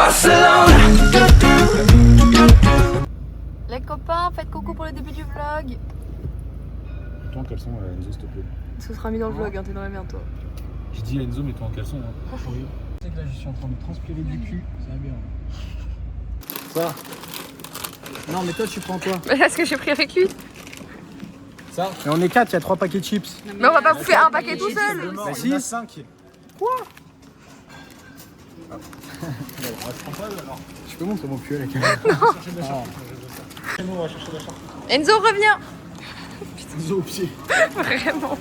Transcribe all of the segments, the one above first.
Barcelone. Les copains, faites coucou pour le début du vlog. Toi en caleçon, Enzo, s'il te plaît. Ce sera mis dans le vlog, hein, t'es dans la merde toi. J'ai dit Enzo, mets-toi en caleçon. Hein. Oui. Tu sais que là, je suis en train de transpirer du cul. Ça va bien. Ça. Non, mais toi, tu prends quoi? Est-ce que j'ai pris avec lui? Ça. Et on est 4, il y a 3 paquets de chips. Mais on va pas bouffer un paquet tout seul. Bah si. Il y en a 5. Quoi? Je prends pas alors. Tu peux montrer mon cul à la caméra? On va chercher de la charpie. Enzo, reviens. Enzo au pied. Vraiment.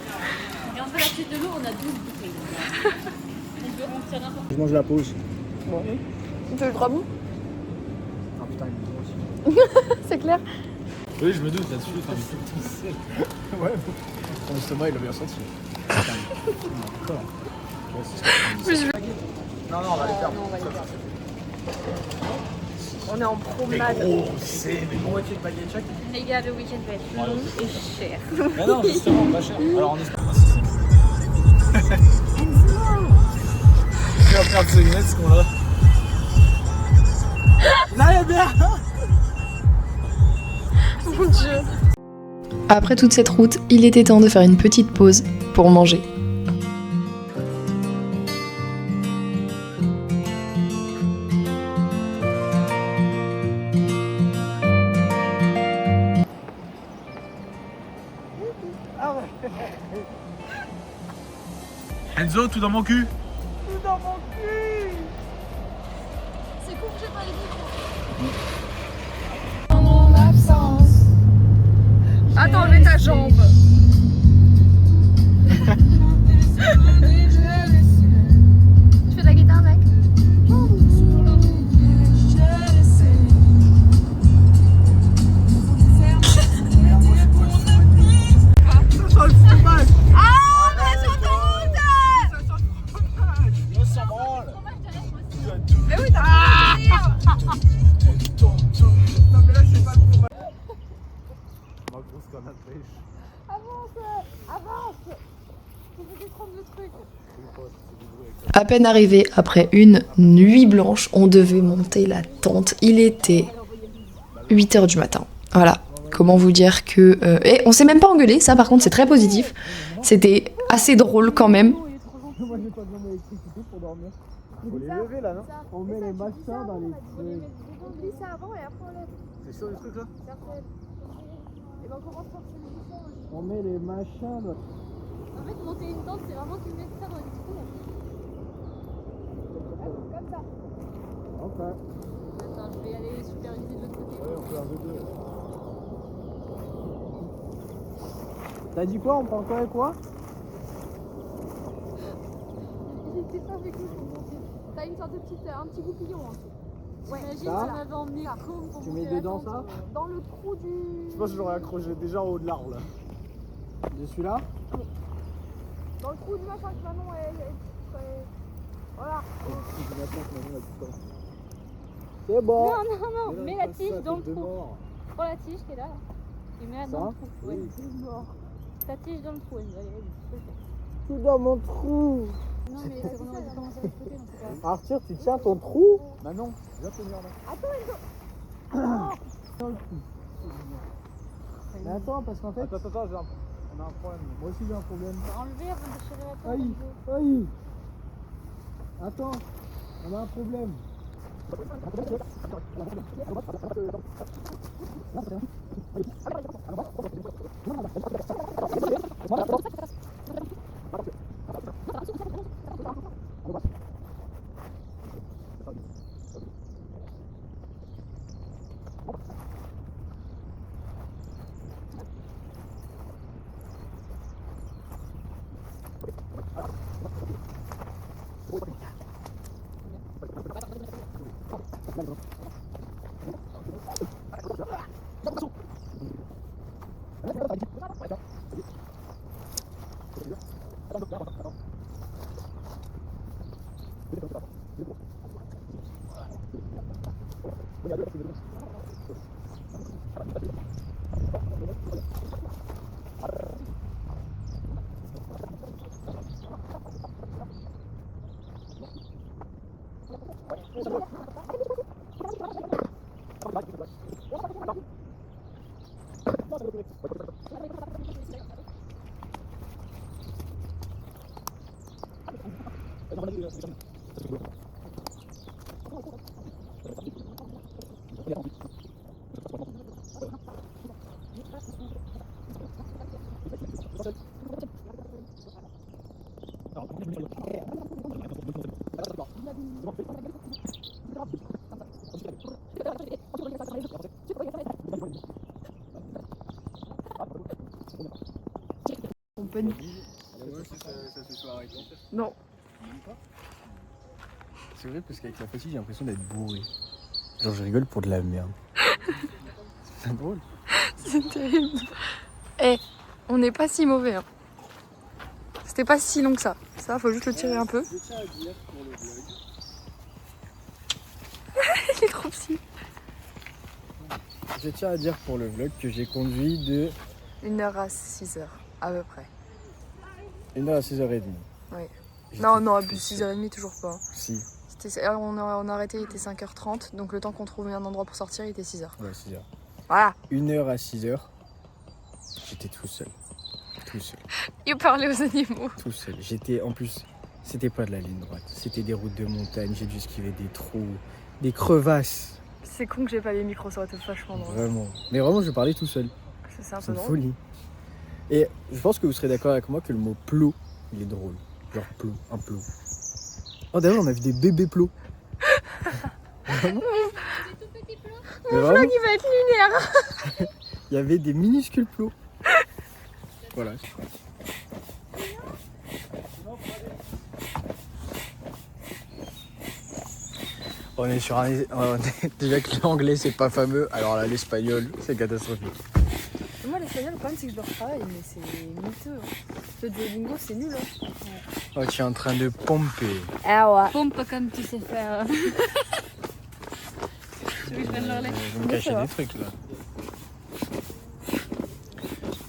Et on fait la suite de l'eau, on a 12 bouteilles. On peut remplir n'importe. Je mange la pause. Bon. Tu veux le 3 bouts? Ah putain, il est trop aussi. C'est clair. Oui, je me doute là-dessus. Ouais, ton estomac, il a bien senti. Encore. Non, on va les faire. On est en promenade. C'est une moitié de baguette chaque. Les gars, le week-end va être long et cher. Mais non, justement, pas cher. Alors on espère. Il va perdre ses lunettes, ce qu'on a. Là, il est bien. Mon Dieu. Après toute cette route, il était temps de faire une petite pause pour manger. Enzo, tout dans mon cul. Tout dans mon cul. C'est court, j'ai pas les micros. Attends, mets ta jambe. Tu fais de la guitare, mec? Mais oui, t'as Non mais là c'est pas le fromage. Ma grosse canne à pêche. avance. Tu veux déprendre le truc. À peine arrivé après une nuit blanche, on devait monter la tente. Il était 8h du matin. Voilà. Comment vous dire que... Et on s'est même pas engueulé, ça par contre c'est très positif. C'était assez drôle quand même. Moi j'ai pas besoin d'électricité pour dormir. Faut les lever là, non? On met les machins dans les trucs. On glisse ça avant et après on lève. C'est sûr le truc là? Certaines. Et ben on commence par celui du fond. On met les machins là. En fait, monter une tente, c'est vraiment tu mets ça dans les trous. Comme ça. Ok. Attends, je vais aller superviser de l'autre côté. Ouais, on peut un deux. T'as dit quoi? On prend quoi et quoi? Il était pas avec nous pour monter. T'as une sorte de petite, un petit goupillon en dessous. Ouais, imagine Ça si on avait emmené comme pour Tu monter mets la dedans tente. ça? Dans le trou du... Je pense que j'aurais accroché déjà au haut de l'arbre là. De celui-là? Dans le trou du machin que Manon Voilà. C'est bon. Non, non, non, mets la tige dans le trou. Prends la tige qui est là. Et mets-la dans le trou. Ouais. Ta tige dans le trou, elle allez, vas-y. Tout dans mon trou. Non, mais c'est qu'on aurait dû commencer à l'autre côté, donc c'est pas... Arthur, tu tiens ton trou? Bah non, viens tenir là. Mais attends, parce qu'en fait... Attends, on a un problème. Moi aussi j'ai un problème. Enlever avant de déchirer la tête. Aïe, aïe. Attends, on a un problème. Compagnie. Non. C'est vrai parce qu'avec la fatigue j'ai l'impression d'être bourré. Genre je rigole pour de la merde. C'est drôle. C'est terrible. Eh, on n'est pas si mauvais. Hein. C'était pas si long que ça. Ça, faut juste le tirer un peu. Je tiens à dire pour le vlog. Il est trop petit. Je tiens à dire pour le vlog que j'ai conduit de 1h à 6h, à peu près. 1h à 6h30. Oui. J'étais Non, non, tout plus seul. 6h30, toujours pas. Si, On a arrêté, il était 5h30. Donc le temps qu'on trouvait un endroit pour sortir, il était 6h. ouais, 6h. Voilà. 1h à 6h, j'étais tout seul. Tout seul. Il parlait aux animaux. Tout seul. J'étais en plus, c'était pas de la ligne droite, c'était des routes de montagne, j'ai dû esquiver des trous, des crevasses. C'est con que j'ai pas les micros, ça aurait été vachement drôle. Vraiment. Mais vraiment, je parlais tout seul. C'est un C'est peu une drôle. folie. Et je pense que vous serez d'accord avec moi que le mot plot, il est drôle. Genre plot, un plot. Oh d'ailleurs, on a vu des bébés plots. Vraiment. Mais vraiment, Il va être lunaire. il y avait des minuscules plots. Voilà. On est sur un... Déjà que l'anglais c'est pas fameux, alors là l'espagnol c'est catastrophique. Moi, l'espagnol, le problème, c'est que je le retravaille, mais c'est miteux. Hein. Le Duolingo, c'est nul. Hein. Oh, tu es en train de pomper. Ah ouais. Pompe comme tu sais faire. Tu veux que je prenne leur lait? Je vais me cacher des trucs là.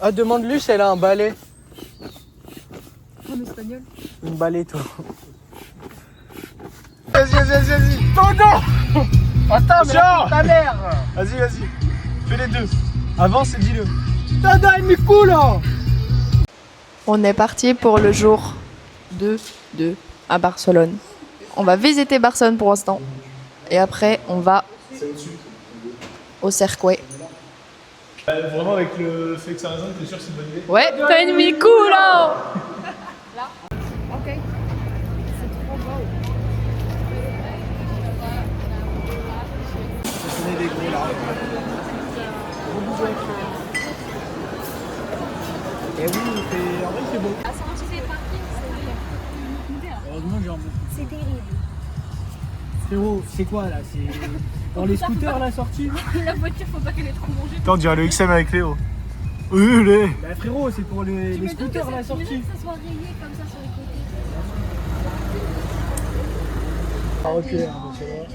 Ah, demande-lui si elle a un balai. En espagnol. Une balai, toi. Vas-y. Non, non. Attends, mais là, ta mère. Vas-y. Fais les deux. Avance et dis-le. Tada, il est cool là. On est parti pour le jour 2 à Barcelone. On va visiter Barcelone pour l'instant. Et après, on va au Cercueil. Vraiment, avec le fait que ça résonne, t'es sûr que c'est une bonne idée? Ouais, t'as une mi culo. Ok. Et oui, en vrai, c'est beau. Heureusement que j'ai un bon. C'est terrible. Frérot, c'est quoi là? C'est dans les scooters la sortie? La voiture, faut pas qu'elle ait trop mangé. Attends, on dirait le XM avec Léo. Oui, les. Bah frérot, c'est pour les scooters la sortie. Que ça soit rayé comme ça sur les côtés. Ah ok, donc c'est vrai.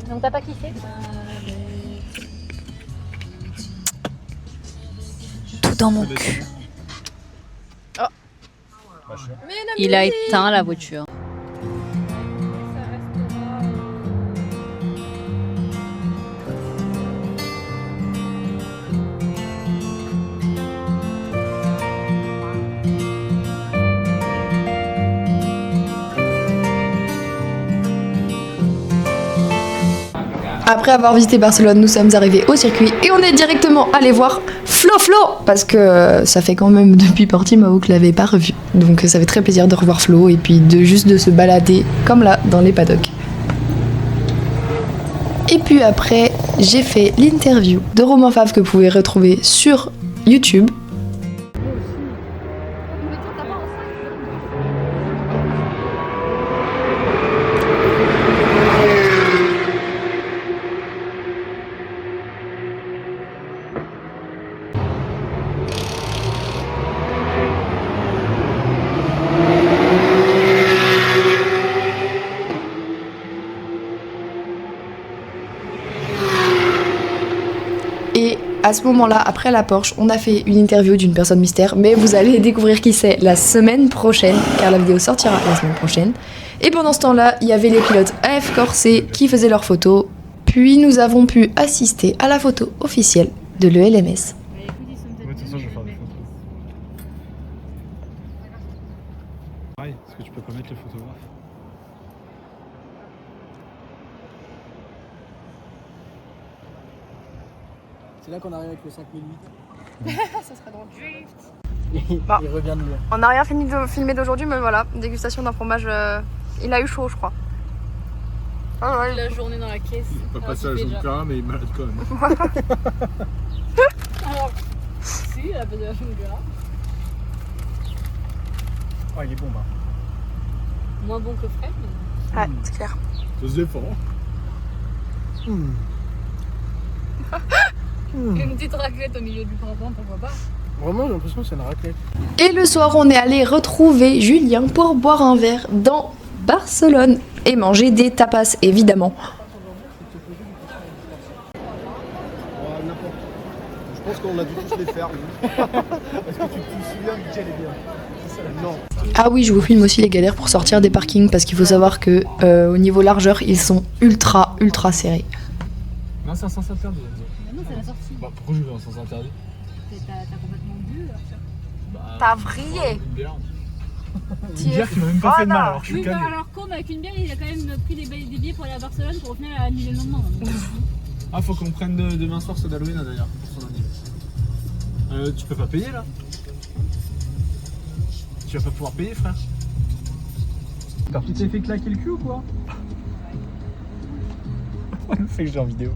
Donc t'as pas kiffé? Tout dans mon cul. Il a éteint la voiture. Après avoir visité Barcelone, nous sommes arrivés au circuit et on est directement allé voir Flo parce que ça fait quand même depuis Portimao que je l'avais pas revu. Donc ça fait très plaisir de revoir Flo et puis de se balader comme là dans les paddocks. Et puis après, j'ai fait l'interview de Romain Favre que vous pouvez retrouver sur YouTube. Et à ce moment-là, après la Porsche, on a fait une interview d'une personne mystère, mais vous allez découvrir qui c'est la semaine prochaine, car la vidéo sortira la semaine prochaine. Et pendant ce temps-là, il y avait les pilotes AF Corse qui faisaient leurs photos, puis nous avons pu assister à la photo officielle de l'ELMS. Ouais, de toute façon, je vais faire des photos. Pareil, est-ce que tu peux pas mettre le photographe? C'est là qu'on arrive avec le 5008. Ça serait drôle. Bah. Il revient de loin. On n'a rien fini de filmer d'aujourd'hui, mais voilà, dégustation d'un fromage. Il a eu chaud, je crois. Ah ouais. La journée dans la caisse. Il peut passer à la zone Clara, mais il est malade quand même. Alors, si, elle a pas de la journée là. Oh, il est bon, bah. Moins bon que Fred, mais... Ouais, c'est clair. Ça se défend. Une petite raclette au milieu du printemps, pourquoi pas. Vraiment, j'ai l'impression que c'est une raclette. Et le soir, on est allé retrouver Julien pour boire un verre dans Barcelone et manger des tapas, évidemment. Je pense qu'on a dû tous les faire. Est-ce que tu te souviens duquel est bien? Non. Ah oui, je vous filme aussi les galères pour sortir des parkings parce qu'il faut savoir que au niveau largeur, ils sont ultra serrés. Non, c'est un sens interdit. Mais non, c'est la sortie. Bah, pourquoi je vais en sens interdit? T'as complètement bu là. Bah, T'as vrillé. Une bière. Une bière qui m'a même pas fait de mal, alors que je Oui, suis bah, calé. alors comme avec une bière, il a quand même pris des billets pour aller à Barcelone pour au final annuler le lendemain. Ah, faut qu'on prenne demain soir ceux d'Halloween d'ailleurs, pour son anniversaire. Tu peux pas payer là? Tu vas pas pouvoir payer, frère? Tu t'es fait claquer le cul ou quoi? C'est que j'ai en vidéo.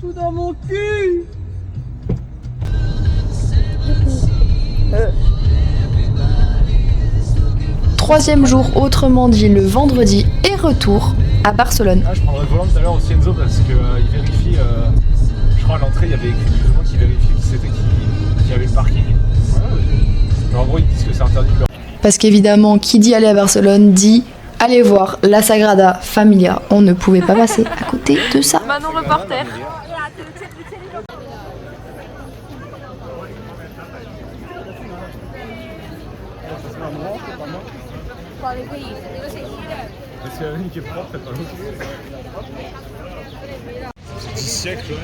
Tout dans mon cul! Troisième jour, autrement dit le vendredi, et retour à Barcelone. Ah, je prendrai le volant tout à l'heure aussi, Enzo, parce que il vérifie. Je crois à l'entrée, il y avait écrit plus ou moins qu'il vérifie qui avait le parking. Mais en gros, ils disent que c'est interdit de leur. Parce qu'évidemment, qui dit aller à Barcelone dit aller voir la Sagrada Familia. On ne pouvait pas passer à côté de ça. Manon reporter. Parce qu'il y en a une qui est propre, c'est pas l'autre. C'est 10 siècles, ouais.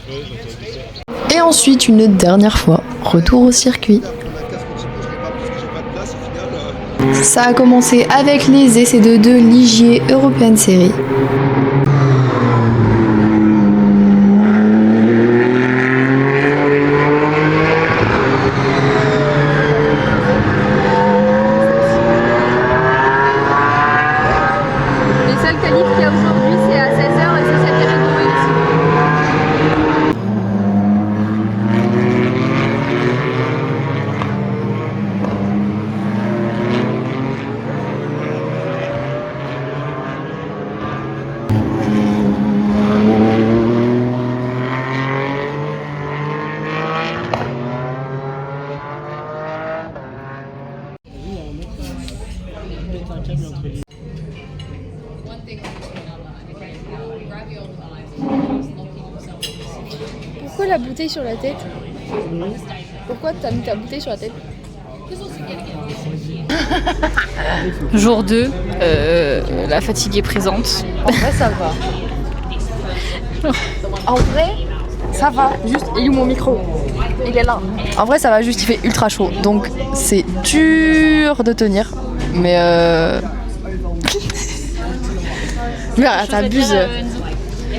Ouais, j'entends ça. Et ensuite, une dernière fois, retour au circuit. Ça a commencé avec les essais de Ligier European Series. Les seuls qualifs qu'il y a aujourd'hui, c'est à 16h et c'est cette catégorie ici. Pourquoi la bouteille sur la tête? Pourquoi t'as mis ta bouteille sur la tête? Jour 2, la fatigue est présente. En vrai, ça va. En vrai, ça va. Juste, il est où mon micro? Il est là. En vrai, ça va juste, il fait ultra chaud. Donc, c'est dur de tenir. Mais mais t'abuses.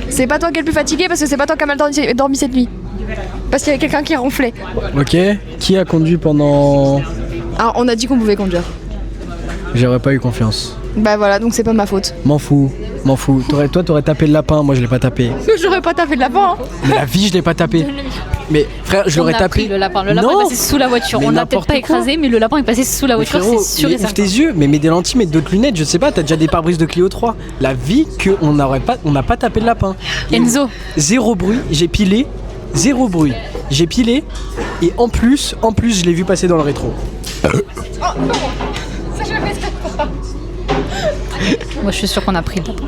C'est pas toi qui es le plus fatigué parce que c'est pas toi qui as mal dormi cette nuit. Parce qu'il y a quelqu'un qui ronflait. Ok, qui a conduit pendant... Ah, on a dit qu'on pouvait conduire. J'aurais pas eu confiance. Bah voilà, donc c'est pas ma faute. M'en fous. Toi, t'aurais tapé le lapin, moi je l'ai pas tapé. J'aurais pas tapé de lapin. Mais la vie, je l'ai pas tapé. Mais frère, je l'aurais tapé. Le lapin est passé sous la voiture. Mais On l'a n'importe peut-être pas quoi. écrasé, mais le lapin est passé sous la voiture, Frérot, c'est sûr et mais ouvre certain. tes yeux, mais mets des lentilles, mets d'autres lunettes, je sais pas, t'as déjà des pare-brises de Clio 3. La vie on n'a pas tapé le lapin. Enzo, Zéro bruit, j'ai pilé, zéro bruit. J'ai pilé et en plus, je l'ai vu passer dans le rétro. moi je suis sûre qu'on a pris le lapin.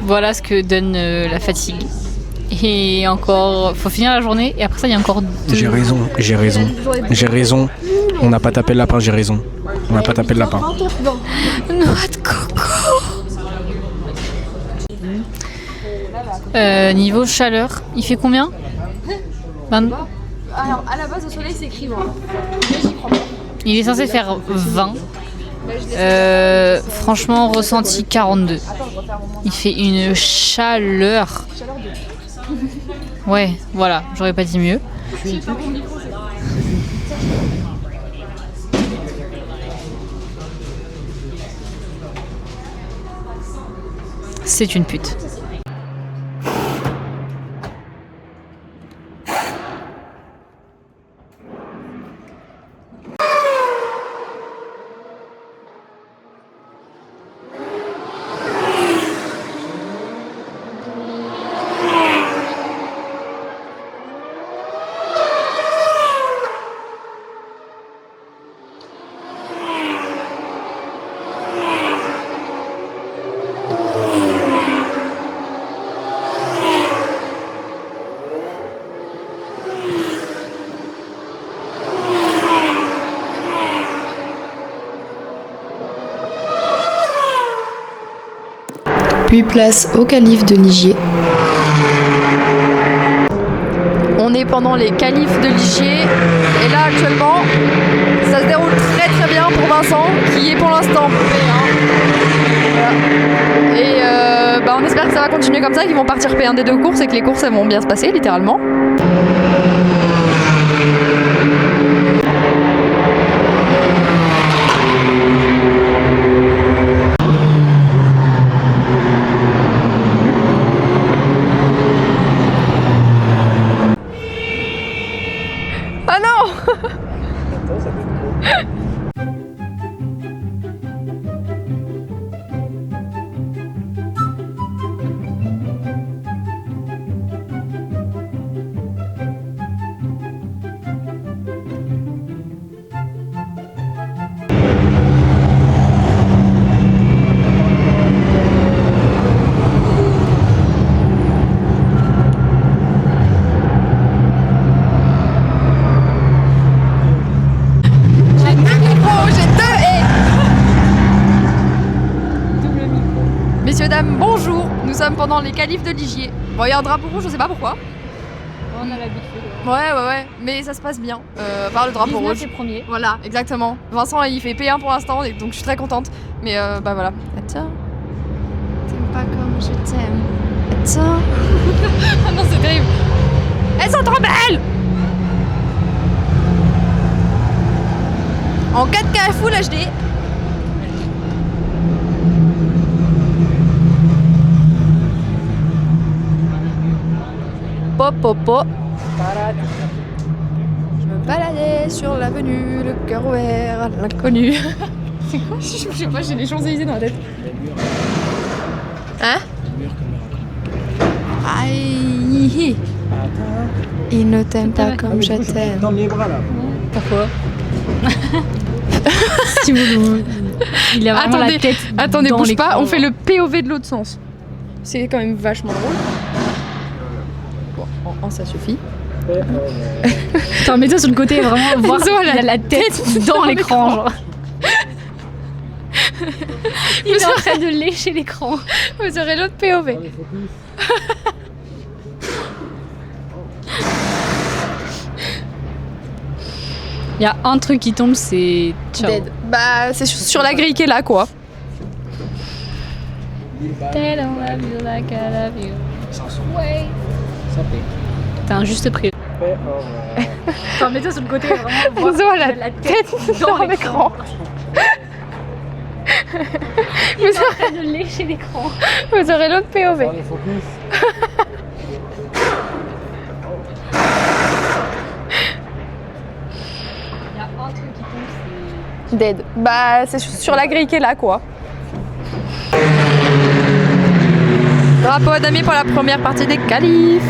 Voilà ce que donne la fatigue. Et encore, faut finir la journée et après ça il y a encore 2. J'ai raison. On n'a pas tapé le lapin, j'ai raison. On n'a pas tapé le lapin. Noix de coco. Niveau chaleur, il fait combien 20... Alors, à la base, au soleil, c'est écrit 20. Mais j'y crois pas. Il est censé faire 20. Franchement, ressenti 42. Il fait une chaleur. Ouais, voilà, j'aurais pas dit mieux. C'est une pute. Puis place au calife de Ligier. On est pendant les califs de Ligier et là actuellement ça se déroule très très bien pour Vincent qui est pour l'instant P1. Voilà. Et on espère que ça va continuer comme ça, qu'ils vont partir P1 des deux courses et que les courses elles vont bien se passer littéralement. Ah non! Messieurs, dames, bonjour. Nous sommes pendant les califs de Ligier. Bon, il y a un drapeau rouge, je sais pas pourquoi. On a l'habitude. Ouais, mais ça se passe bien. Par le drapeau rouge. C'est premier. Voilà, exactement. Vincent, il fait P1 pour l'instant, donc je suis très contente. Mais voilà. Attends. T'aimes pas comme je t'aime. Attends. Ah non, c'est terrible. Elles sont trop belles! En 4K Full HD. Popopo. Je me baladais sur l'avenue, le cœur ouvert à l'inconnu. C'est quoi? Je sais pas, j'ai les Champs-Élysées dans la tête. Hein? Aïe. Il ne t'aime pas comme je t'aime. Dans mes bras là. Pourquoi? Si vous... Il a vraiment la tête. Attendez, dans bouge l'écran. pas, on fait le POV de l'autre sens. C'est quand même vachement drôle. Bon, ça suffit. Attends, mets-toi sur le côté, vraiment voir Voilà. il a la tête dans l'écran, genre. Il est en train de lécher l'écran. Vous aurez l'autre POV. Il y a un truc qui tombe, c'est ciao. Dead. Bah, c'est sur la grille qui est là, quoi. They don't love you like I love you. Ouais. T'as un juste prix. Attends, mets-toi sur le côté, vraiment voir Vous aurez la tête dans l'écran. Il est en train de lécher l'écran. Vous aurez l'autre POV. Il y a un truc qui tombe, c'est... Dead. Bah, c'est sur la grille qui est là, quoi. Drapeau à damier pour la première partie des qualifs.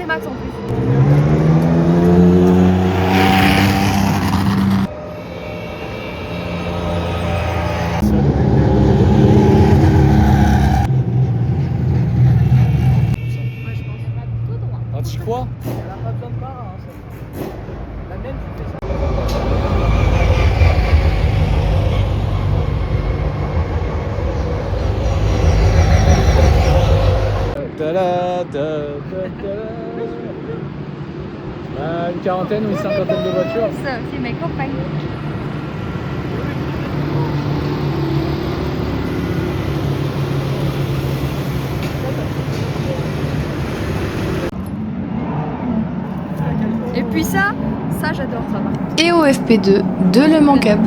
c'est Max en plus. Ah, tu crois? Elle a pas besoin de parrain, hein, ça. La mienne, tu fais ça. Une quarantaine ou une cinquantaine de voitures. Ça, c'est mes compagnes. Et puis ça j'adore ça. Et au FP2 de Le Mans Cup.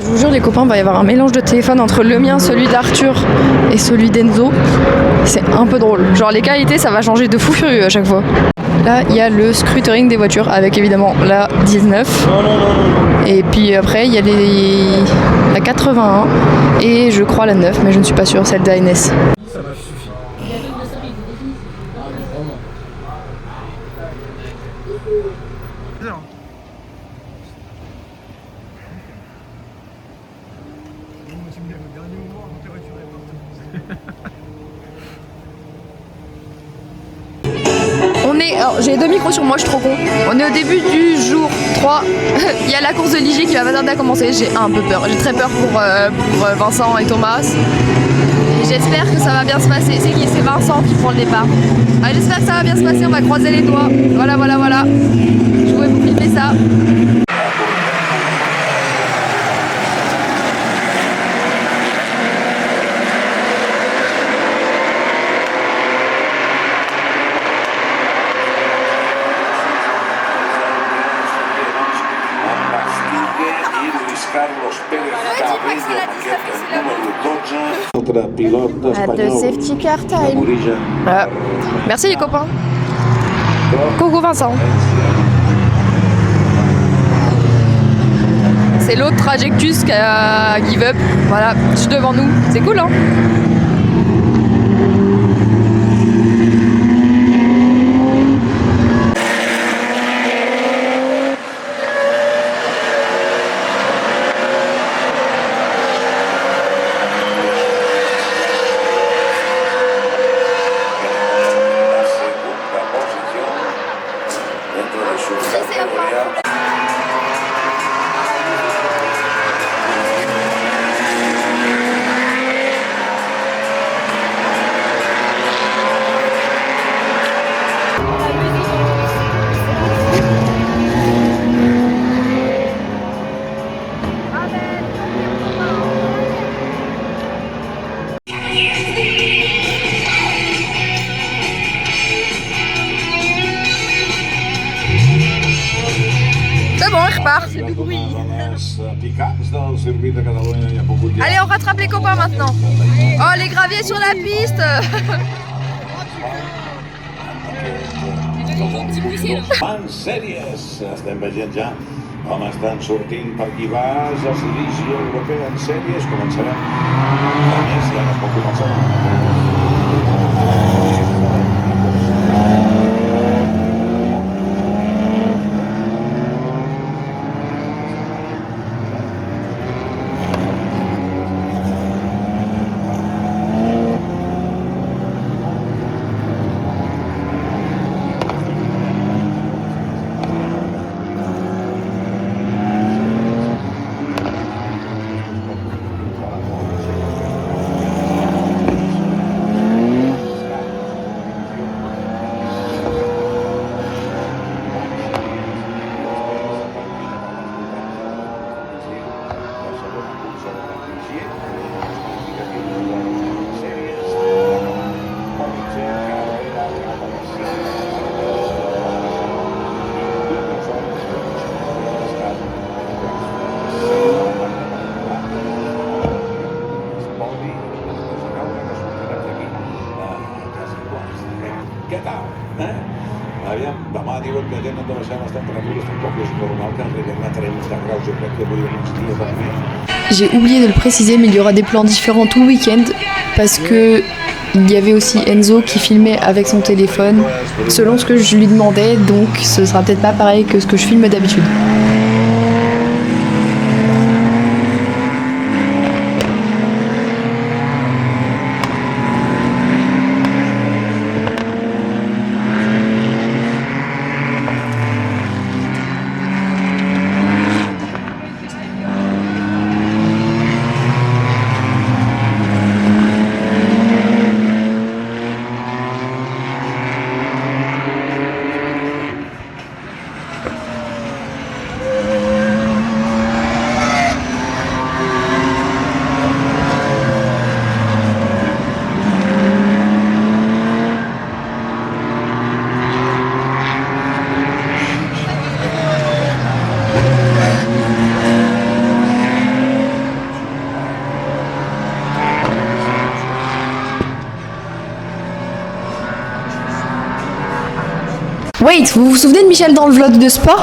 Je vous jure les copains, il va y avoir un mélange de téléphone entre le mien, celui d'Arthur et celui d'Enzo. C'est un peu drôle. Genre les qualités ça va changer de fou furieux à chaque fois. Là il y a le scrutering des voitures avec évidemment la 19. Et puis après il y a la 81 et je crois la 9 mais je ne suis pas sûre, celle d'ANS. Ça m'a suffi. J'ai deux micros sur moi, je suis trop con. On est au début du jour 3. Il y a la course de l'IG qui va pas tarder à commencer. J'ai un peu peur. J'ai très peur pour Vincent et Thomas. Et j'espère que ça va bien se passer. C'est qui? C'est Vincent qui prend le départ. J'espère que ça va bien se passer. On va croiser les doigts. Voilà. Je voulais vous filmer ça. De safety car time. Merci les copains. Coucou Vincent. C'est l'autre Trajectus qui a give up. Voilà, juste devant nous. C'est cool hein. Allez, on rattrape les copains maintenant. Oh, les graviers sur la piste. Estem veient ja com estan sortint per aquí baix els dirigis europeus en sèries. Començarem. A més, ja no es pot començar. Què tal? Aviam, demà diuen que tenen de baixar les temperatures, tampoc és normal que arribem a 30 graus, jo crec que avui en uns dies també. J'ai oublié de le préciser, mais il y aura des plans différents tout le week-end parce que il y avait aussi Enzo qui filmait avec son téléphone selon ce que je lui demandais, donc ce sera peut-être pas pareil que ce que je filme d'habitude. Wait, vous vous souvenez de Michel dans le vlog de Spa?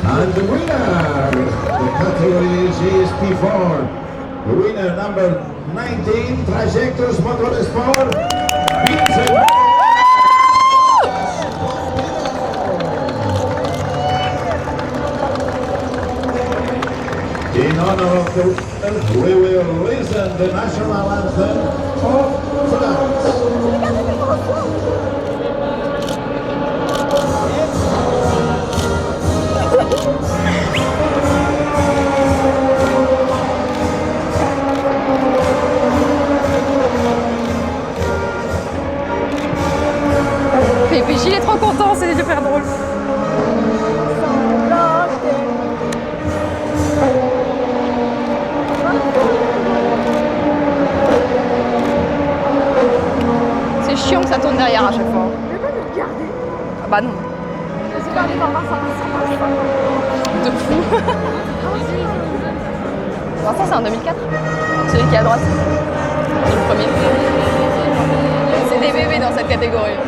And the winner, the category is GSP4. The winner, number 19, Trajectos Motorsport, Vincent. In honor of the winner, we will listen the national anthem of France. PPJ il est trop content, c'est super drôle. C'est chiant que ça tourne derrière à chaque fois. Je vais pas le regarder. Ah bah non. Je suis pas allée dans Vincent. De fou. Vincent c'est un 2004. Celui qui est à droite. C'est le premier. C'est des bébés dans cette catégorie.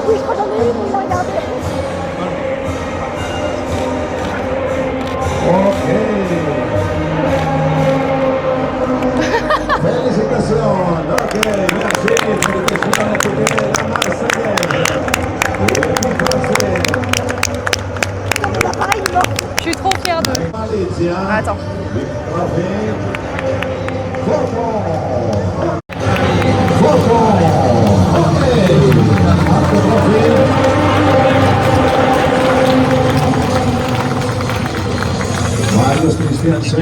Oui, je crois que j'en ai une, ils l'ont regardé. Ok. Félicitations. Ok, merci. Félicitations à toute la Marseillaise. Je suis trop fière d'eux. Attends. Marius Christiansen.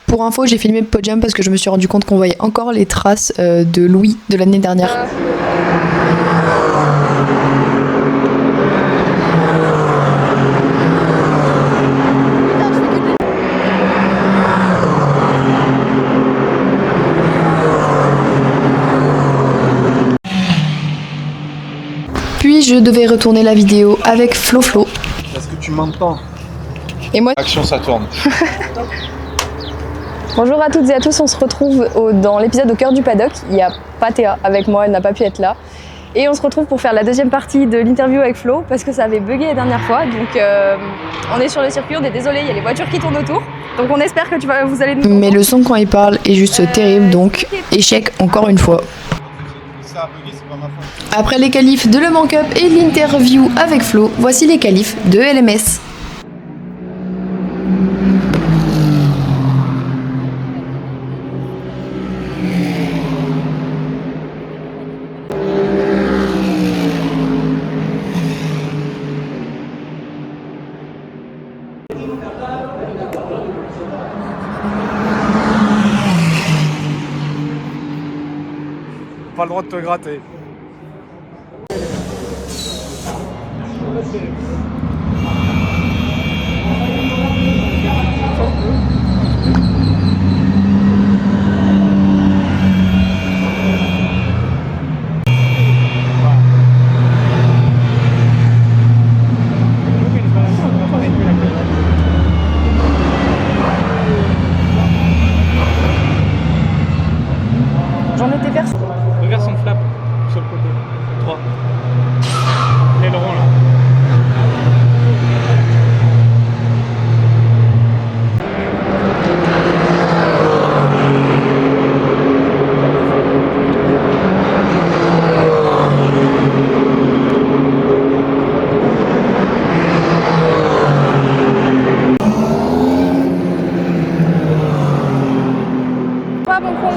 Pour info, j'ai filmé Podium parce que je me suis rendu compte qu'on voyait encore les traces de Louis de l'année dernière. Puis je devais retourner la vidéo avec Flo. Est-ce que tu m'entends? Et moi... Action, ça tourne. Bonjour à toutes et à tous, on se retrouve dans l'épisode au cœur du paddock. Il n'y a pas Théa avec moi, elle n'a pas pu être là. Et on se retrouve pour faire la deuxième partie de l'interview avec Flo parce que ça avait bugué la dernière fois. Donc on est sur le circuit, on est désolé, il y a les voitures qui tournent autour. Donc on espère que vous allez nous... Mais le son quand il parle est juste terrible, donc échec encore une fois. Après les qualifs de Le Mans Cup et l'interview avec Flo, voici les qualifs de LMS. Pas le droit de te gratter. J'en étais persuadée. Regarde son flap sur le côté. 3. L'aileron là. Pas bon con.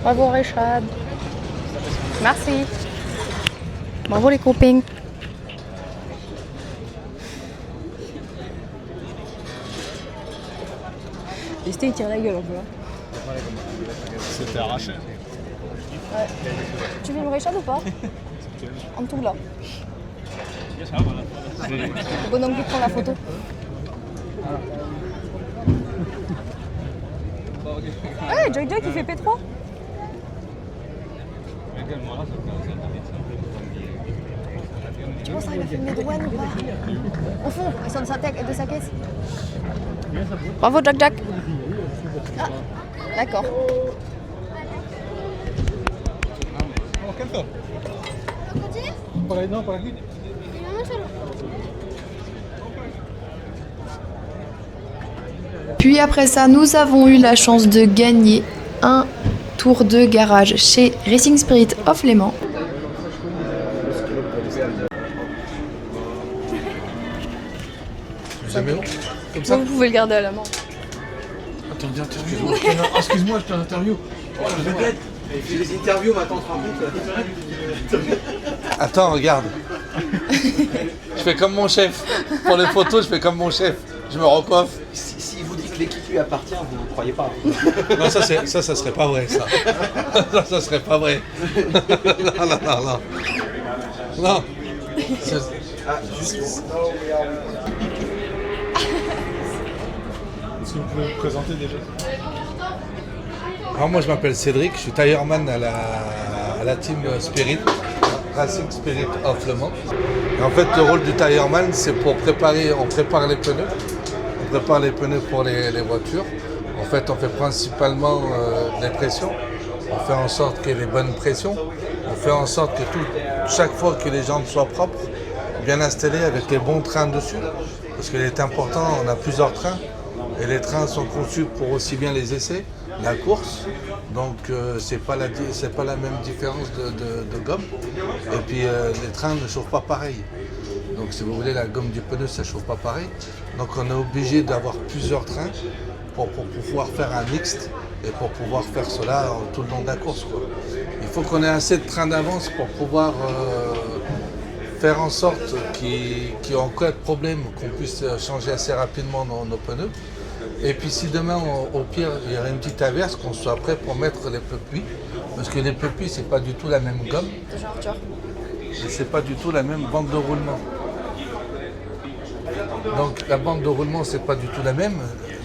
Bravo Richard. Merci. Bravo les copains. Lesté il tire la gueule un peu. C'était arraché. Ouais. Tu filmes Richard ou pas? En tout là. Le bonhomme qui prend la photo. Ouais, Joy Joy qui fait P3. Tu penses qu'il va filmer Douane ou pas? Au fond, ils sont de sa caisse. Bravo Jack Jack. Ah, d'accord. Puis après ça, nous avons eu la chance de gagner un tour de garage chez Racing Spirit of Léman. Comme ça. Vous pouvez le garder à la main. Attends, viens, excuse-moi, je t'ai interview. Oh, je regrette. Il fait des interviews, maintenant, tu te rends compte. Attends, regarde. Je fais comme mon chef. Pour les photos, je fais comme mon chef. Je me recoiffe. Si vous dit que l'équipe lui appartient, vous ne croyez pas. Non, ça serait pas vrai, ça. Ça serait pas vrai. Non. Non. Est-ce que vous pouvez vous présenter déjà? Alors moi je m'appelle Cédric, je suis tailleur-man à la team Spirit, Racing Spirit of Le Mans. Et en fait le rôle du tailleur-man c'est pour préparer, on prépare les pneus. On prépare les pneus pour les voitures. En fait on fait principalement des pressions. On fait en sorte qu'il y ait les bonnes pressions. On fait en sorte que chaque fois que les jambes soient propres, bien installées avec les bons trains dessus. Parce qu'il est important, on a plusieurs trains. Et les trains sont conçus pour aussi bien les essais, la course, donc c'est pas la même différence de gomme. Et puis les trains ne chauffent pas pareil. Donc si vous voulez, la gomme du pneu, ça ne chauffe pas pareil. Donc on est obligé d'avoir plusieurs trains pour pouvoir faire un mixte et pour pouvoir faire cela tout le long de la course, quoi. Il faut qu'on ait assez de trains d'avance pour pouvoir faire en sorte qu'en cas de problème, qu'on puisse changer assez rapidement nos pneus. Et puis si demain, au pire, il y aurait une petite averse, qu'on soit prêt pour mettre les pneus pluie. Parce que les pneus pluie, c'est pas du tout la même gomme. Et c'est pas du tout la même bande de roulement. Donc la bande de roulement, c'est pas du tout la même.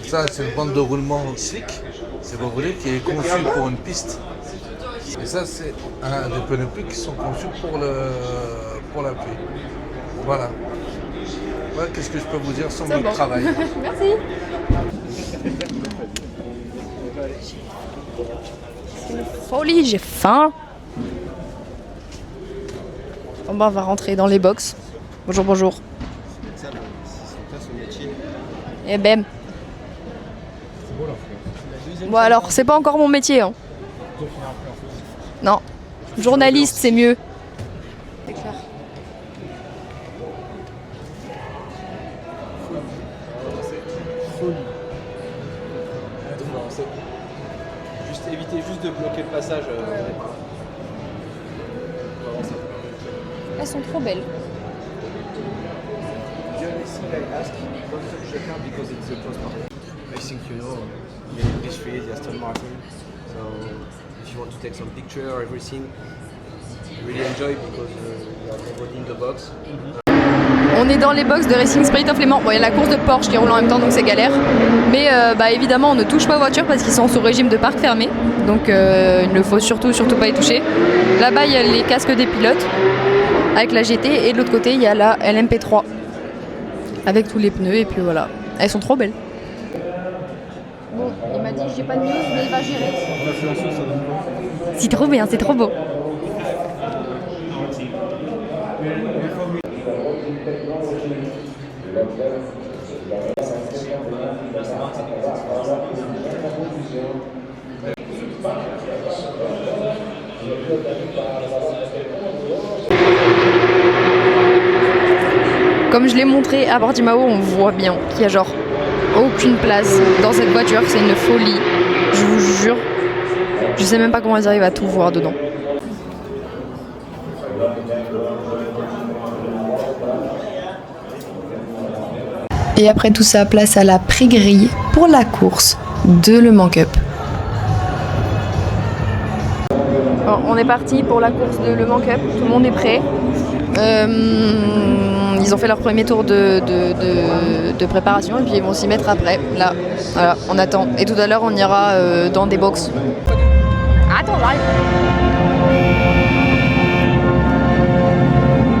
Ça, c'est une bande de roulement slick, si vous voulez, qui est conçue pour une piste. Et ça, c'est des pneus pluie qui sont conçus pour la pluie. Voilà. Ouais, qu'est-ce que je peux vous dire sur notre travail? Merci. C'est une folie, j'ai faim. Bon bah, on va rentrer dans les box. Bonjour, bonjour. Et bam. Bon alors, c'est pas encore mon métier. Hein. Non. Journaliste, c'est mieux. C'est clair. Juste éviter juste de bloquer le passage. Elles sont trop belles. I think you know, this is Aston Martin. So if you want to take some picture or everything, really enjoy because you are nobody in the box. On est dans les box de Racing Spirit of Léman. Bon, il y a la course de Porsche qui roule en même temps, donc c'est galère. Mais évidemment, on ne touche pas aux voitures parce qu'ils sont sous régime de parc fermé. Donc il ne faut surtout pas y toucher. Là-bas, il y a les casques des pilotes avec la GT. Et de l'autre côté, il y a la LMP3 avec tous les pneus. Et puis voilà. Elles sont trop belles. Bon, Il m'a dit j'ai pas de news mais il va gérer. L'influenceuse, ça donne quoi? C'est trop bien, c'est trop beau. Comme je l'ai montré à Portimao, on voit bien qu'il y a genre aucune place dans cette voiture, c'est une folie, je vous jure. Je sais même pas comment ils arrivent à tout voir dedans. Et après tout ça, place à la pré-grille pour la course de Le Mans Cup. Bon, on est parti pour la course de Le Mans Cup, tout le monde est prêt. Ils ont fait leur premier tour de préparation et puis ils vont s'y mettre après. Là, voilà, on attend. Et tout à l'heure, on ira dans des box. Attends, j'arrive.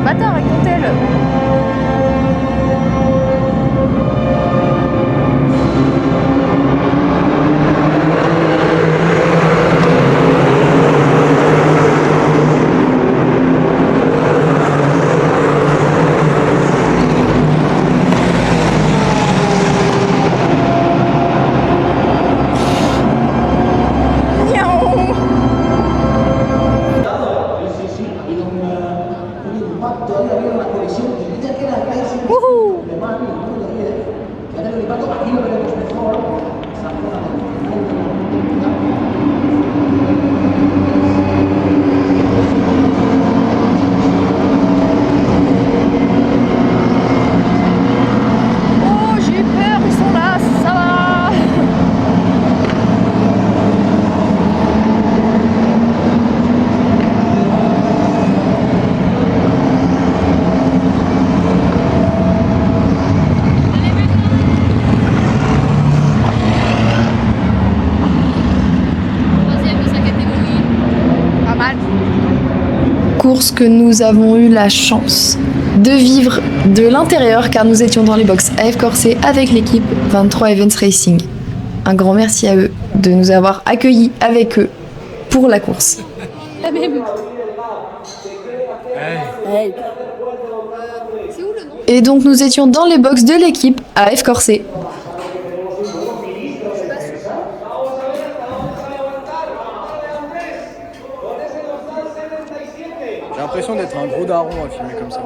Bâtard avec ton tel. Course que nous avons eu la chance de vivre de l'intérieur car nous étions dans les box AF Corse avec l'équipe 23 Events Racing. Un grand merci à eux de nous avoir accueillis avec eux pour la course. La même. Hey. C'est où le nom? Et donc nous étions dans les box de l'équipe AF Corse. J'ai l'impression d'être un gros daron à filmer comme ça.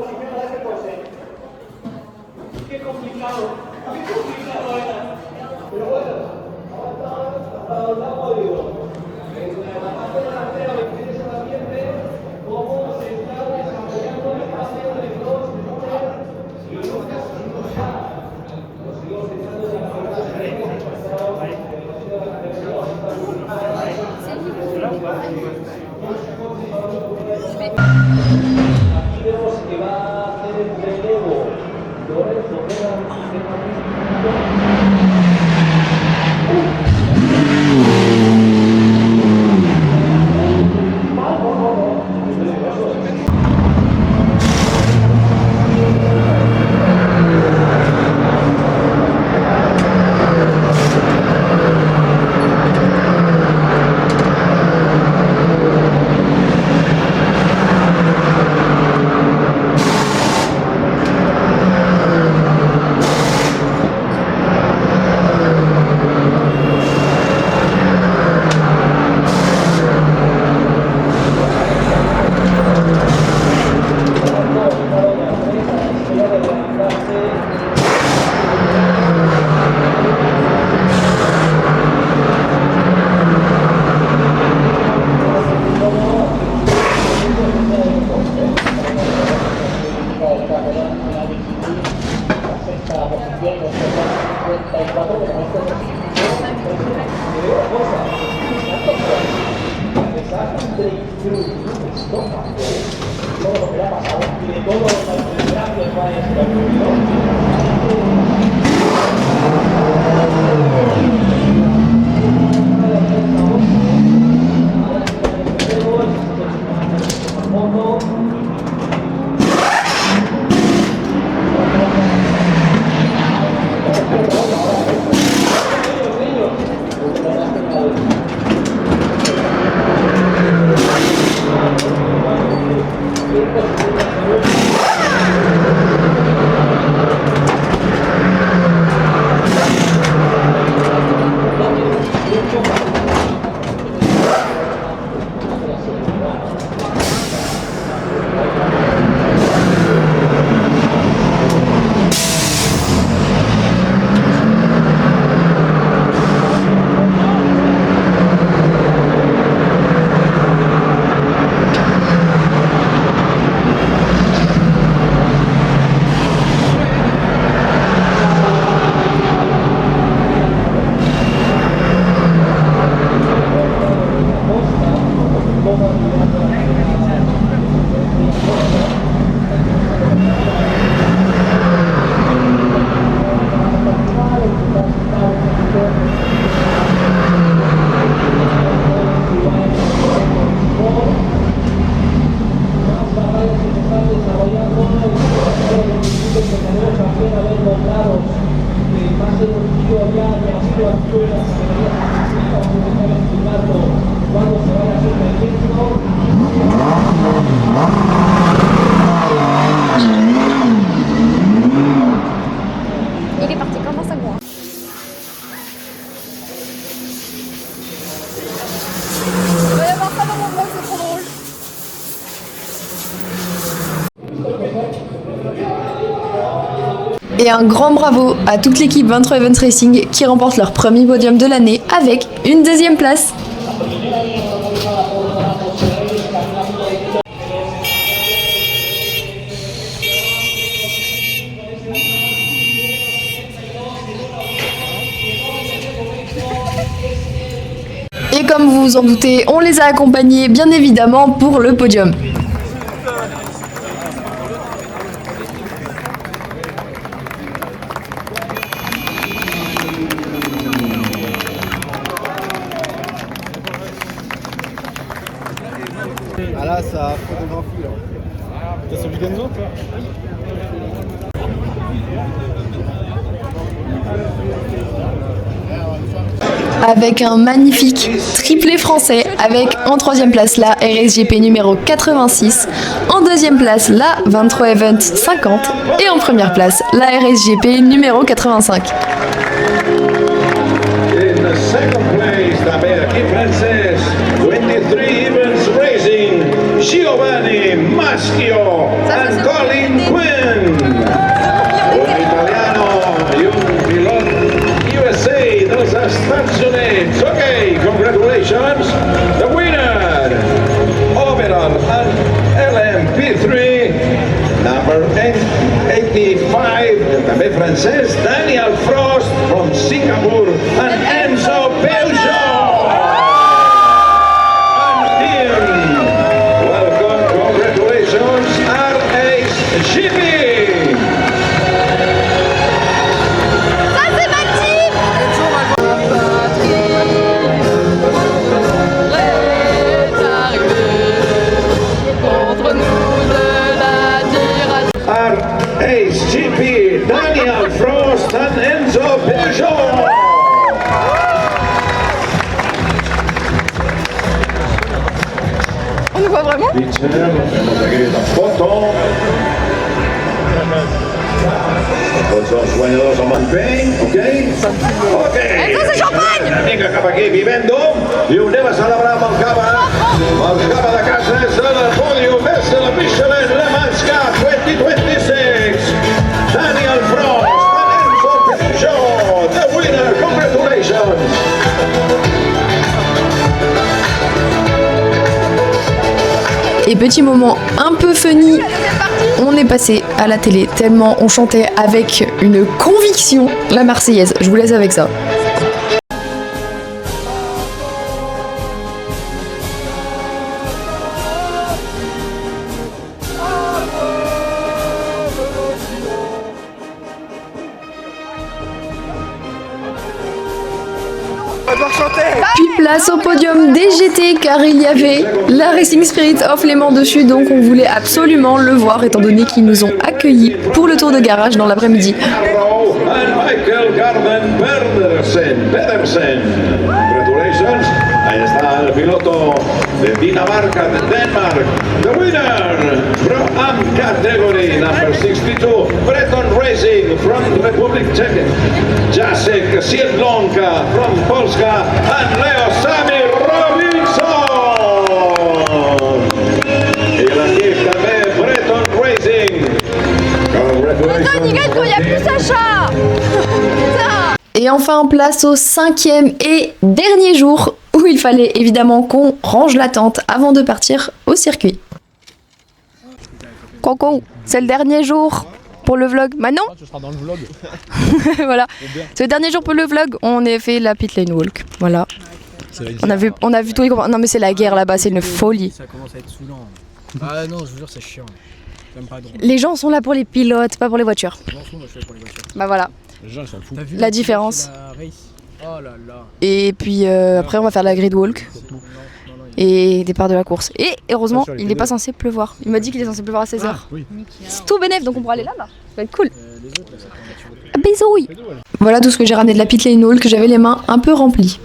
Il est parti comme un sagouin. Il va y avoir ça dans mon vlog, c'est trop drôle. Et un grand bravo à toute l'équipe 23 Events Racing qui remporte leur premier podium de l'année avec une deuxième place. Et comme vous vous en doutez, on les a accompagnés bien évidemment pour le podium. Ah là, ça photographie là. T'as celui Genzo toi? Avec un magnifique triplé français, avec en troisième place la RSGP numéro 86, en deuxième place la 23 Event 50 et en première place la RSGP numéro 85. In second place, també l'equip francès, 23 Events Racing, Giovanni Maschio and Colin Quinn. Un italiano y un pilot USA de los Estados Unidos. Okay, congratulations. The winner, overall and LMP3, number 85, també francès, Daniel Frost from Singapore and Enzo Belgium. And him, welcome, congratulations, RHGP. RHGP, Daniel Frost and Enzo Belgium. On nous voit vraiment? Foto. Los guanyadors amb empeny, ok? Ok. Enzo, c'est champagne! Una mica cap aquí, vivendo, i ho anem a celebrar amb el cava. El cava de casa és el pòdium, és la Michelin Le Mans Cup 2026. Daniel Frost and Enzo Belgium, the winner, congratulations. Et petit moment un peu funny, on est passé à la télé tellement on chantait avec une conviction la Marseillaise. Je vous laisse avec ça. Puis place au podium des GT car il y avait la Racing Spirit of Léman dessus, donc on voulait absolument le voir étant donné qu'ils nous ont accueillis pour le tour de garage dans l'après-midi. And Michael Garden Pedersen. Congratulations. Ahí está el piloto de Dinamarca, de Denmark. The winner, Pro-Am category, number 62, Breton Racing from Republic Czech. Jacek Siedlonka from Polska and Leo Sami Robinson. Et enfin, place au 5e et dernier jour où il fallait évidemment qu'on range la tente avant de partir au circuit. Coco, c'est le dernier jour pour le vlog. Maintenant, Tu seras dans le vlog. voilà. C'est le dernier jour pour le vlog. On a fait la pit lane walk. Voilà. On a vu tous les copains. Non mais c'est la guerre là-bas, c'est une folie. Ça commence à être saoulant. Ah non, je vous jure, c'est chiant. J'aime pas drôle. Les gens sont là pour les pilotes, pas pour les voitures. Je m'en fous, moi je suis là pour les voitures. Bah voilà. Les gens ils s'en foutent. T'as vu La différence. la race. Oh là là. Et puis après on va faire la grid walk et départ de la course. Et heureusement, Sur les il n'est pas pédales. censé pleuvoir. Il m'a dit qu'il est censé pleuvoir à 16h. Oui. C'est tout bénef, donc on pourra aller là-bas. Ça va être cool. Les autres là, ça prend la Bisouilles. Voilà tout ce que j'ai ramené de la pit lane walk, que j'avais les mains un peu remplies.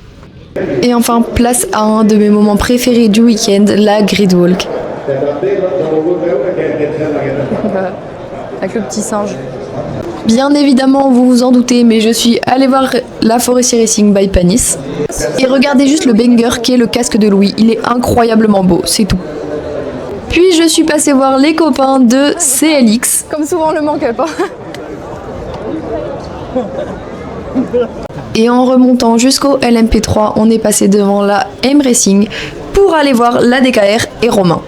Et enfin, place à un de mes moments préférés du week-end, la grid walk. Avec le petit singe. Bien évidemment, vous vous en doutez, mais je suis allée voir la Forestier Racing by Panis. Et regardez juste le banger qui est le casque de Louis. Il est incroyablement beau, c'est tout. Puis je suis passée voir les copains de CLX. Comme souvent, le manque pas. Et en remontant jusqu'au LMP3, on est passé devant la M Racing pour aller voir la DKR et Romain.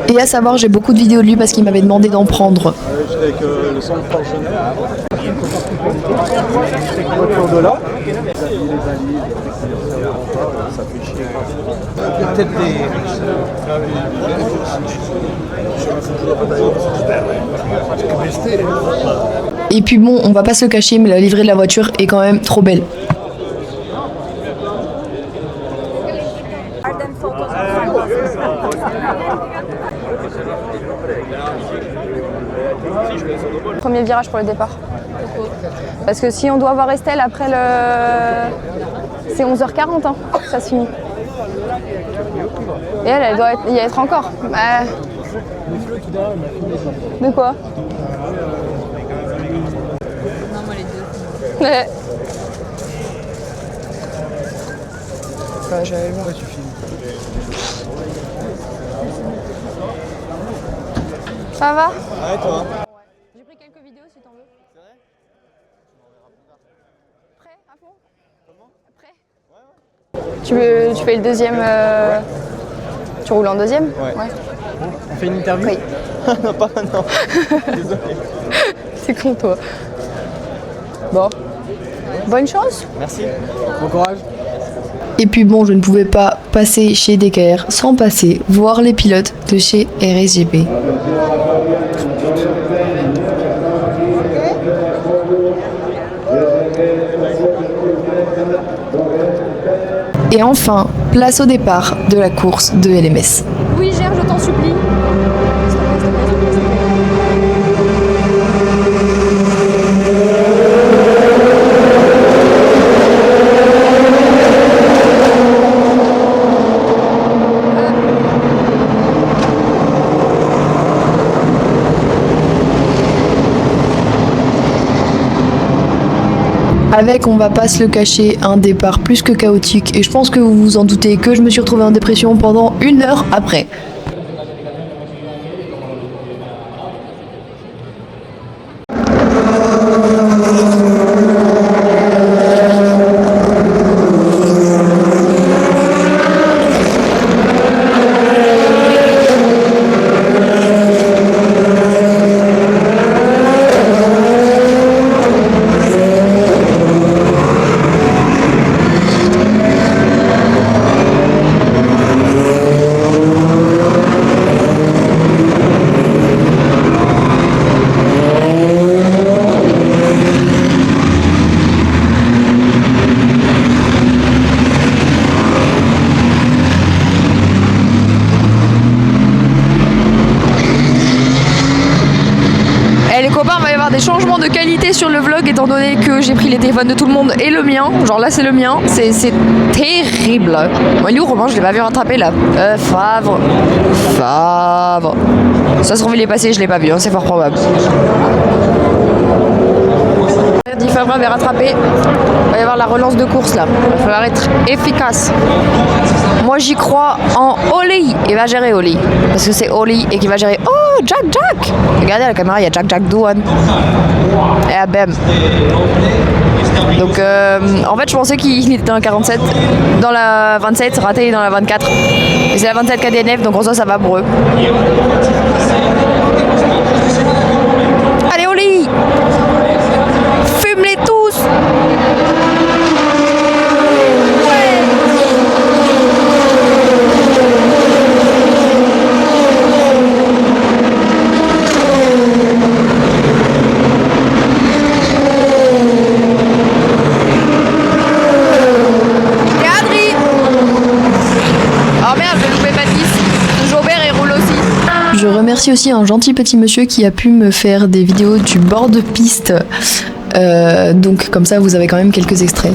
Et à savoir, j'ai beaucoup de vidéos de lui parce qu'il m'avait demandé d'en prendre. Avec le centre pensionnaire. Autour de là. Il est valide, ça fait chier. Peut-être Et puis bon, on va pas se cacher, mais la livrée de la voiture est quand même trop belle. Premier virage pour le départ. Parce que si on doit voir Estelle après le... C'est 11h40, hein, ça se finit. Et elle doit y être encore. Bah... De quoi? Non, moi les deux. Ouais. Ouais, je vais aller le voir. Ça va? Ouais, toi. J'ai pris quelques vidéos si t'en veux. C'est vrai? Prêt à fond? Comment? Prêt? Tu fais le deuxième. Tu roules en deuxième? Ouais. On fait une interview? Oui. Non, pas maintenant. Désolé. C'est con toi. Bon. Bonne chance. Merci. Bon courage. Et puis bon, je ne pouvais pas passer chez DKR sans passer voir les pilotes de chez RSGP. Et enfin, place au départ de la course de LMS. Oui, Gère, je t'en supplie. Avec, on va pas se le cacher, un départ plus que chaotique. Et je pense que vous vous en doutez que je me suis retrouvée en dépression pendant 1 heure après. Des changements de qualité sur le vlog étant donné que j'ai pris les téléphones de tout le monde et le mien. Genre là c'est le mien, c'est terrible. Moi lui Romain je l'ai pas vu rattraper là. Favre. Ça se trouve il est passé, je l'ai pas vu, hein, c'est fort probable. Dit Favre avait rattrapé. Il va y avoir la relance de course là. Il va falloir être efficace. Moi j'y crois en Oli. Il va gérer Oli. Parce que c'est Oli et qu'il va gérer. Oh, Jack. Regardez à la caméra, il y a Jack Douane. Et ah, bam. Donc en fait je pensais qu'il était dans la 47, dans la 27, raté dans la 24. Et c'est la 27 KDNF, donc en soi ça va pour eux. Allez Oli, fume-les tous. Je remercie aussi un gentil petit monsieur qui a pu me faire des vidéos du bord de piste. Donc comme ça vous avez quand même quelques extraits.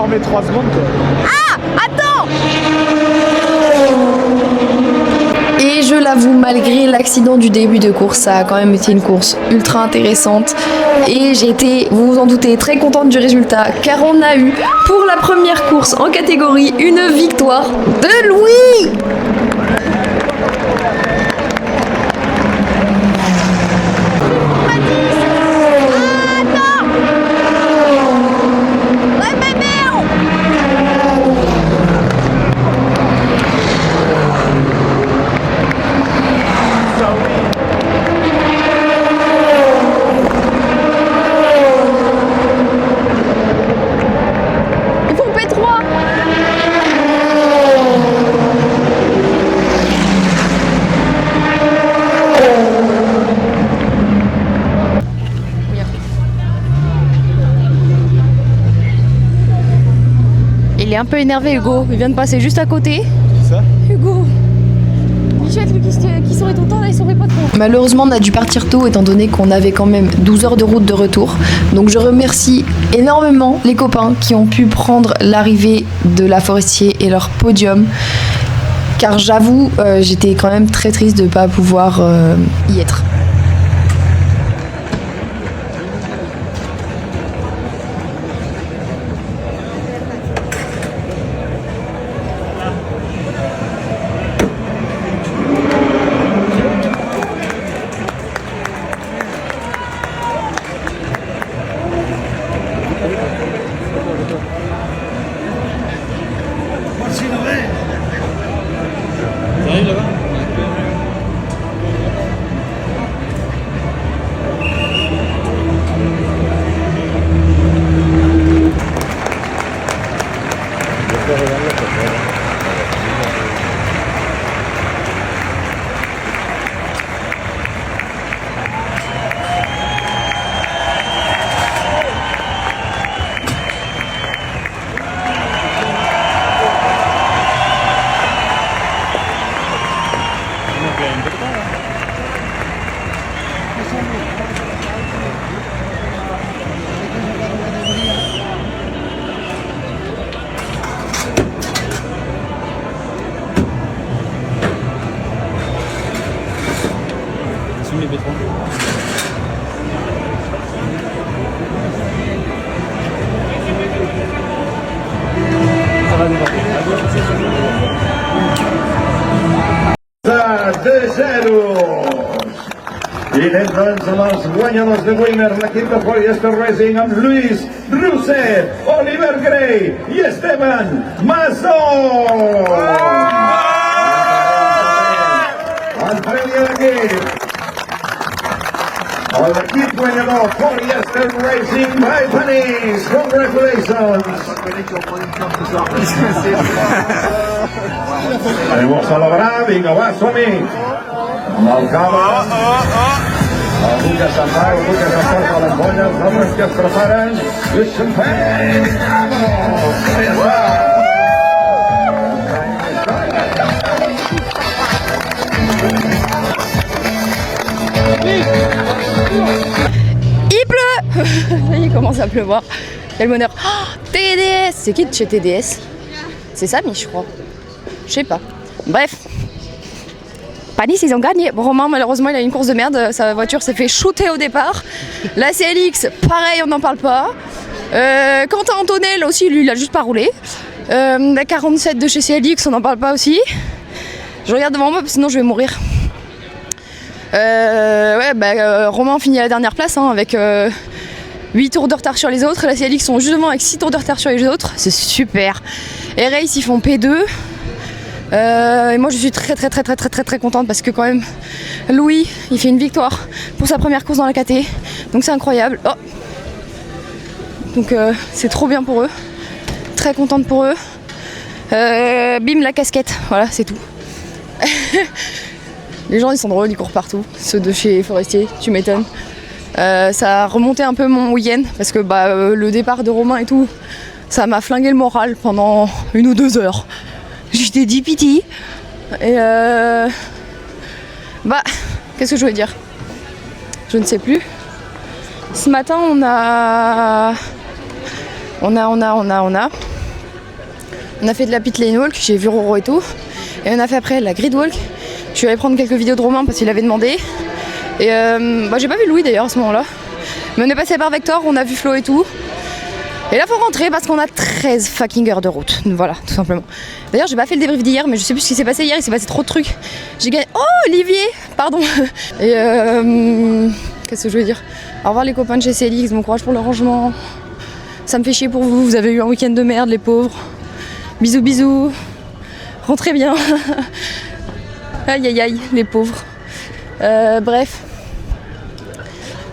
met 3 secondes quoi. Ah, attends. Et je l'avoue, malgré l'accident du début de course, ça a quand même été une course ultra intéressante. Et j'ai été, vous vous en doutez, très contente du résultat, car on a eu, pour la première course en catégorie, une victoire de Louis. Il est un peu énervé, Hugo. Il vient de passer juste à côté. C'est ça ? Hugo. Michel, lui qui saurait tout le temps, là, il saurait pas trop. Malheureusement, on a dû partir tôt étant donné qu'on avait quand même 12 heures de route de retour. Donc je remercie énormément les copains qui ont pu prendre l'arrivée de la Forestier et leur podium. Car j'avoue, j'étais quand même très triste de ne pas pouvoir y être. Y entrant los guanyadors de Winner, l'equip de Polyester Racing amb Lluís Roser, Oliver Gray i Esteban Masó. El premi a l'equip. L'equip guanyador Polyester Racing by Panis. Congratulations. Anem a celebrar, vinga, va, som-hi. Amb el cava. Algú que se'n va, algú que se'n porta les bolles, els altres que es preparen. I champagne! Vamos! Ja va! Il pleut. Il commence à pleuvoir. Quel bonheur. Oh, TDS. C'est qui de chez TDS? C'est Samy, je crois. Je sais pas. Bref. Panis, ils ont gagné. Bon, Romain, malheureusement, il a une course de merde. Sa voiture s'est fait shooter au départ. La CLX, pareil, on n'en parle pas. Quentin Antonel aussi, lui, il a juste pas roulé. La 47 de chez CLX, on n'en parle pas aussi. Je regarde devant moi, sinon je vais mourir. Romain finit à la dernière place hein, avec 8 tours de retard sur les autres. La CLX sont juste devant avec 6 tours de retard sur les autres. C'est super. Et Race, ils font P2. Et moi je suis très contente parce que quand même Louis il fait une victoire pour sa première course dans la KT, donc c'est incroyable. Oh. Donc c'est trop bien pour eux, très contente pour eux. Bim la casquette, voilà c'est tout. Les gens ils sont drôles, ils courent partout, ceux de chez Forestier, tu m'étonnes. Ça a remonté un peu mon week-end parce que le départ de Romain et tout, ça m'a flingué le moral pendant 1 ou 2 heures. J'étais dit piti. Et qu'est-ce que je voulais dire? Je ne sais plus. Ce matin on a fait de la pit lane walk, j'ai vu Roro et tout. Et on a fait après la grid walk. Je suis allée prendre quelques vidéos de Romain parce qu'il avait demandé. Et j'ai pas vu Louis d'ailleurs à ce moment-là. Mais on est passé par Vector, on a vu Flo et tout. Et là faut rentrer parce qu'on a 13 fucking heures de route. Voilà, tout simplement. D'ailleurs j'ai pas fait le débrief d'hier, mais je sais plus ce qui s'est passé hier, il s'est passé trop de trucs. J'ai gagné. Oh Olivier, pardon. Et qu'est-ce que je veux dire? Au revoir les copains de chez CLX, bon courage pour le rangement. Ça me fait chier pour vous, vous avez eu un week-end de merde les pauvres. Bisous bisous. Rentrez bien. Aïe aïe aïe, les pauvres. Bref.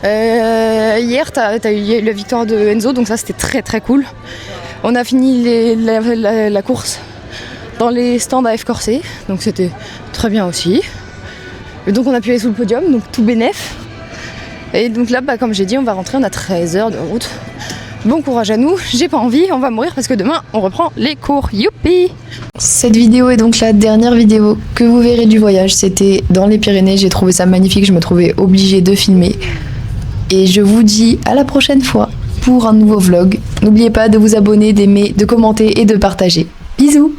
Hier, t'as eu la victoire de Enzo, donc ça c'était très cool. On a fini la course dans les stands à F Corset, donc c'était très bien aussi. Et donc on a pu aller sous le podium, donc tout bénef. Et donc là, comme j'ai dit, on va rentrer, on a 13 heures de route. Bon courage à nous, j'ai pas envie, on va mourir parce que demain on reprend les cours, youpi! Cette vidéo est donc la dernière vidéo que vous verrez du voyage, c'était dans les Pyrénées, j'ai trouvé ça magnifique, je me trouvais obligée de filmer. Et je vous dis à la prochaine fois pour un nouveau vlog. N'oubliez pas de vous abonner, d'aimer, de commenter et de partager. Bisous!